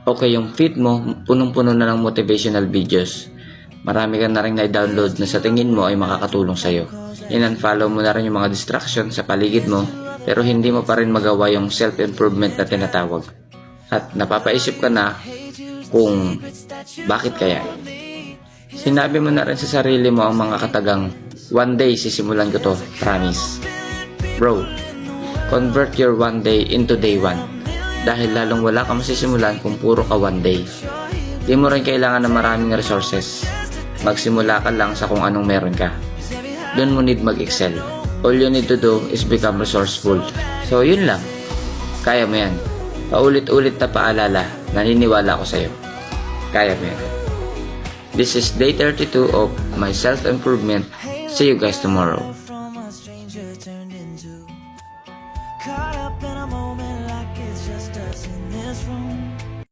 Okay, yung feed mo, punong-puno na ng motivational videos. Marami ka na rin na-download na sa tingin mo ay makakatulong sa'yo. In-unfollow mo na rin yung mga distraction sa paligid mo, pero hindi mo pa rin magawa yung self-improvement na tinatawag. At napapaisip ka na kung bakit kaya. Sinabi mo na rin sa sarili mo ang mga katagang, one day sisimulan ko to, promise. Bro, convert your one day into day one. Dahil lalong wala ka masisimulan kung puro ka one day. Di mo rin kailangan ng maraming resources. Magsimula ka lang sa kung anong meron ka. Don't mo need mag-excel. All you need to do is become resourceful. So yun lang. Kaya mo yan. Paulit-ulit na paalala, naniniwala ko sa'yo. Kaya mo yan. This is day 32 of my self-improvement. See you guys tomorrow.